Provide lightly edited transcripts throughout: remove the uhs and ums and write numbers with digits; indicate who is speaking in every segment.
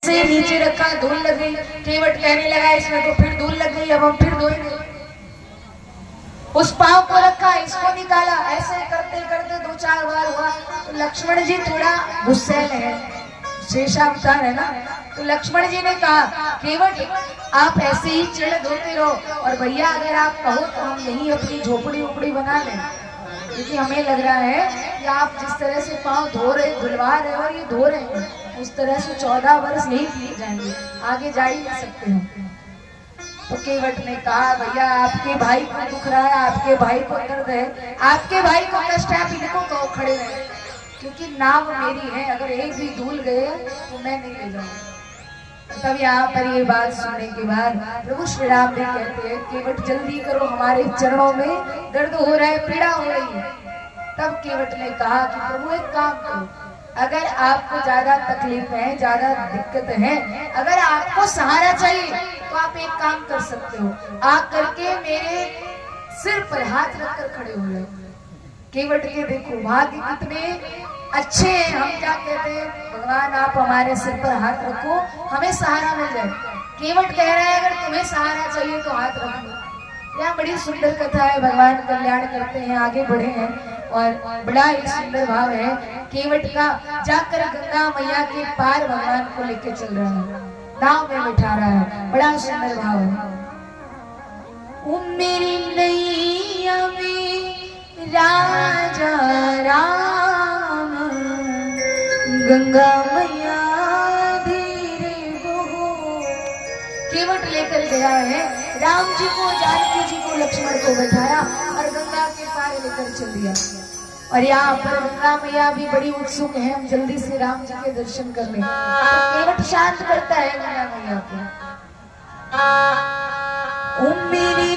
Speaker 1: से नीचे रखा, धूल लग गई। केवट कहने लगा इसमें तो फिर धूल लग गई, अब हम फिर धोएंगे। उस पांव को रखा, इसको निकाला। ऐसे करते करते 2-4 बार हुआ तो लक्ष्मण जी थोड़ा गुस्सैल है, शेषावतार है ना, तो लक्ष्मण जी ने कहा केवट आप ऐसे ही चिड़ धोते रहो, और भैया अगर आप कहो तो हम यहीं अपनी झोपड़ी उपड़ी बना लें, क्योंकि हमें लग रहा है कि आप जिस तरह से पांव धो रहे, धुलवा रहे और ये धो रहे हैं, उस तरह से 14 वर्ष यही बीत जाएंगे, आगे जा ही नहीं सकते हैं। तो केवट ने कहा भैया आपके भाई को दुख रहा है, आपके भाई को दर्द है, आपके भाई को कष्ट है, आप इनको कहो खड़े रहे, क्योंकि नाव मेरी है, अगर एक भी धूल गए तो मैं नहीं ले जाऊंगा। तब यहाँ पर ये बात सुनने के बाद प्रभु श्री राम ने कहते हैं केवट जल्दी करो, हमारे चरणों में दर्द हो रहा है, पीड़ा हो रही है। तब केवट ने कहा कि प्रभु एक काम करो, अगर आपको ज्यादा तकलीफ है, ज्यादा दिक्कत है, अगर आपको सहारा चाहिए तो आप एक काम कर सकते हो, आ करके मेरे सिर पर हाथ रखकर खड़े हो जाओ। केवट के देखो भाग्य कितने अच्छे हैं, हम क्या कहते हैं भगवान आप हमारे सिर पर हाथ रखो, हमें सहारा मिल जाए। केवट कह रहा है अगर तुम्हें सहारा चाहिए तो हाथ रख लो। यह बड़ी सुंदर कथा है, भगवान कल्याण करते हैं, आगे बढ़े हैं, और बड़ा ही सुंदर भाव है केवट का। जाकर गंगा मैया के पार भगवान को लेके चल रहा है, नाव में बिठा रहा है, बड़ा सुंदर भाव है। मेरी नैया में राजा राम, गंगा मैया धीरे बहो। केवट लेकर गया है राम जी को, जानकी जी को, लक्ष्मण को बैठाया और गंगा के पार लेकर चल दिया। और यहाँ पर गंगा मैया भी बड़ी उत्सुक है, हम जल्दी से राम जी के दर्शन कर लें। तो केवट शांत करता है गंगा मैया को। ओ मेरी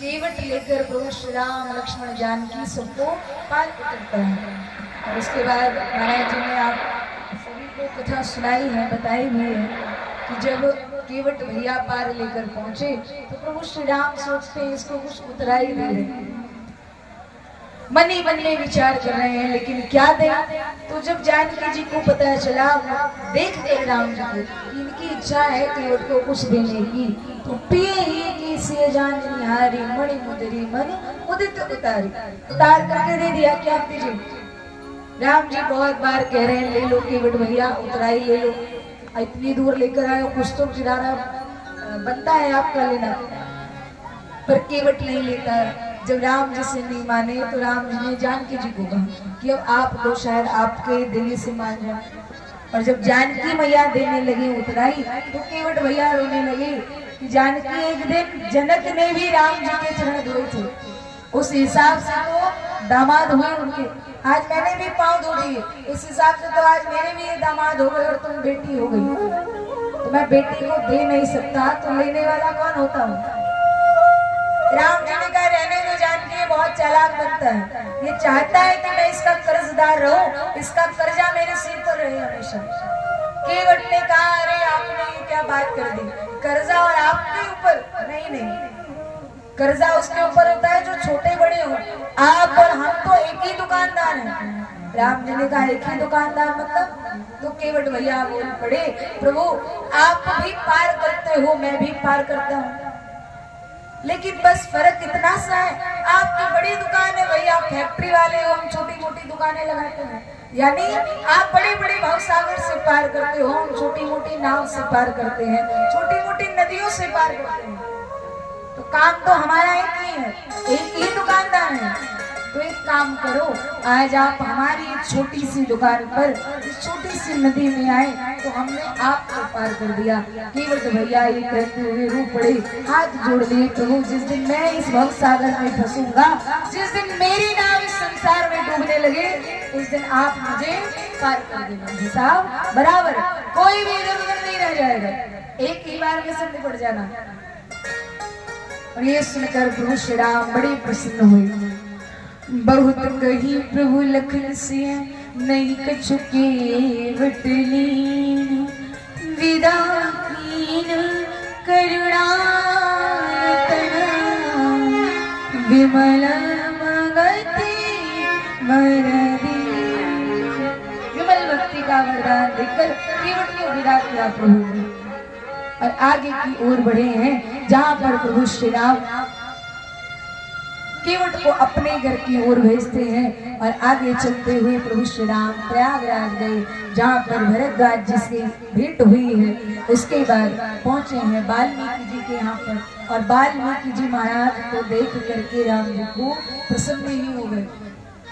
Speaker 1: केवट लेकर प्रभु श्री राम लक्ष्मण जानकी सबको पार उतरता है। और उसके बाद महाराज जी ने आप सभी को कथा सुनाई है, बताई भी है कि जब केवट भैया पार लेकर पहुंचे तो प्रभु श्री राम सोचते हैं इसको कुछ उतराई दे रहे, मन ही मन में विचार कर रहे हैं लेकिन क्या दे। तो जब जानकी जी को पता चला, देखते राम जी को इनकी इच्छा है केवट को कुछ देने की, तो पिए ही की से जान निहारी मणि मुदरी मन मुदित उतारी, उतार करके दे दिया। क्या दीजिए? राम जी बहुत बार कह रहे हैं ले लो केवट भैया, उतराई ले लो, इतनी दूर लेकर आए, कुछ तो किराना बनता है आपका लेना, पर केवट नहीं लेता है। जब राम जी से नहीं माने तो राम जी ने जानकी जी को कहा कि अब आप तो शायद आपके दिल से मान जाए। और जब जानकी मैया देने लगी उतराई तो केवट भैया रोने लगे कि जानकी एक दिन जनक ने भी राम जी के चरण धोए थे, उस हिसाब से तो दामाद हुए उनके, आज मैंने भी पाँव धो दिए, इस हिसाब से तो आज मेरे भी दामाद हो गए और तुम बेटी हो गई, तो मैं बेटी को दे नहीं सकता, तो लेने वाला कौन होता हूँ? राम जी ने कहा रहने चलाक बनता है, ये चाहता है कि मैं इसका कर्जदार रहूं, इसका कर्जा मेरे सिर पर रहे हमेशा। केवट ने कहा अरे आपने ये क्या बात कर दी, कर्जा और आपके ऊपर नहीं, नहीं कर्जा उसके ऊपर होता है जो छोटे बड़े हो, आप और हम तो एक ही दुकानदार हैं। राम जी ने कहा एक ही दुकानदार मतलब? तो केवट भैया बोल पड़े प्रभु आप भी पार करते हो, मैं भी पार करता हूँ, लेकिन बस फर्क इतना सा है, आपकी बड़ी दुकान है भैया, आप फैक्ट्री वाले हो, हम छोटी मोटी दुकानें लगाते हैं। यानी आप बड़े बड़े भवसागर से पार करते हो, हम छोटी मोटी नाव से पार करते हैं, छोटी मोटी नदियों से पार करते हैं। तो काम तो हमारा एक ही है, एक ही दुकानदार है। तो एक काम करो, आज आप हमारी एक छोटी सी दुकान पर इस छोटी सी नदी में आए तो हमने आपको पार कर दिया। केवट भैया ये कहते हुए रो पड़े, हाथ जोड़ लिए प्रभु जिस दिन मैं इस भवसागर में फंसूंगा, जिस दिन मेरी नाव इस संसार में डूबने लगे, उस दिन आप मुझे पार कर देना। हिसाब बराबर, कोई भी इधर उधर नहीं रह जाएगा, एक ही बार में सब निपट जाना। और ये सुनकर प्रभु श्री राम बड़े प्रसन्न हुए। बहुत कही प्रभु लखन से नहीं कछु केवटनी, विदा कीन करुणा विमल मगति वरदी। विमल भक्ति का वरदान देकर केवट को विदा किया प्रभु ने, और आगे की ओर बढ़े हैं जहां पर प्रभु श्री राम केवट को अपने घर की ओर भेजते हैं। और आगे चलते हुए प्रभु श्री राम प्रयागराज गए, जहाँ पर भरद्वाज जी से भेंट हुई है। उसके बाद पहुंचे हैं वाल्मीकि जी के यहाँ पर, और वाल्मीकि जी महाराज को देख करके राम जी को प्रसन्न ही हो गए।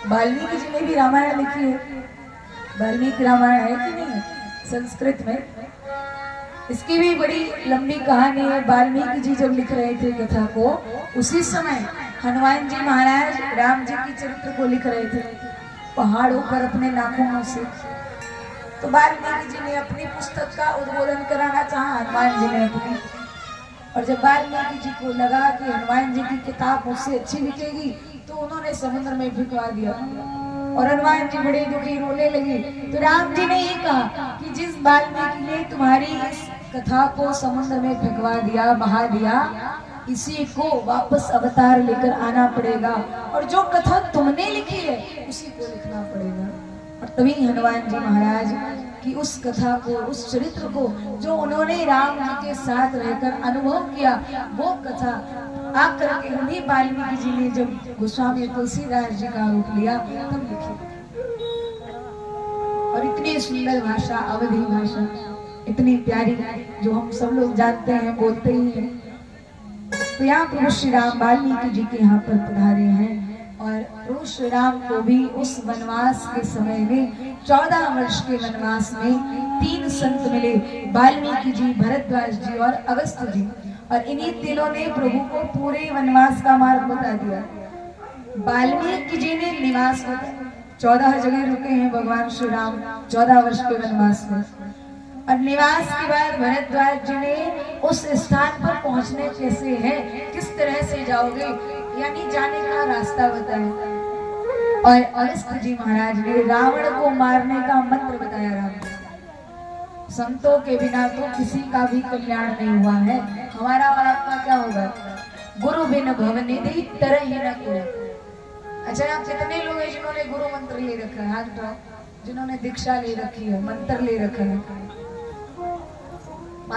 Speaker 1: वाल्मीकि जी ने भी रामायण लिखी है, वाल्मीकि रामायण है कि नहीं है संस्कृत में, इसकी भी बड़ी लंबी कहानी है। वाल्मीकि जी जब लिख रहे थे कथा को, उसी समय हनुमान जी महाराज राम जी की चरित्र को लिख रहे थे पहाड़ों पर अपने नाखूनों से। तो वाल्मीकि जी ने अपनी पुस्तक का उद्बोधन कराना चाहा, हनुमान जी ने अपनी, और जब वाल्मीकि जी को लगा कि हनुमान जी की किताब मुझसे अच्छी लिखेगी, तो उन्होंने समुद्र में फेंकवा दिया, और हनुमान जी बड़े दुखी रोने लगे। तो राम जी ने ये कहा कि जिस वाल्मीकि ने तुम्हारी इस कथा को समुद्र में फेंकवा दिया, बहा दिया, इसी को वापस अवतार लेकर आना पड़ेगा, और जो कथा तुमने लिखी है उसी को लिखना पड़ेगा। और तभी हनुमान जी महाराज की उस कथा को, उस चरित्र को जो उन्होंने राम जी के साथ रहकर अनुभव किया, वो कथा आकर के उन्हीं वाल्मीकि जी ने जब गोस्वामी तुलसीदास जी का रूप लिया तब लिखी। और इतनी सुंदर भाषा, अवधी भाषा, इतनी प्यारी, जो हम सब लोग जानते हैं, बोलते ही हैं। तो यहाँ प्रभु श्री राम वाल्मीकि जी के यहाँ पर पधारे हैं, और प्रभु श्री राम को भी उस वनवास के समय में 14 वर्ष के वनवास में 3 संत मिले, वाल्मीकि जी, भरद्वाज जी और अगस्त्य जी। और इन्हीं तीनों ने प्रभु को पूरे वनवास का मार्ग बता दिया। वाल्मीकि जी ने निवास बताया, 14 जगह रुके हैं भगवान श्री राम 14 वर्ष के वनवास में। और निवास के बाद भरद्वाज जी ने उस स्थान पर पहुंचने कैसे है, किस तरह से जाओगे, यानी जाने का रास्ता बताया। और अगस्त्य जी महाराज ने रावण को मारने का मंत्र बताया। राम संतों के बिना तो किसी का भी कल्याण नहीं हुआ है। हमारा और आपका क्या होगा? गुरु बिन भवनिधि तरह ही न कोई। अच्छा, आप कितने लोग हैं जिन्होंने गुरु मंत्र ले रखा है? हाथ उठाओ। जिन्होंने दीक्षा ले रखी है, मंत्र ले रखा है।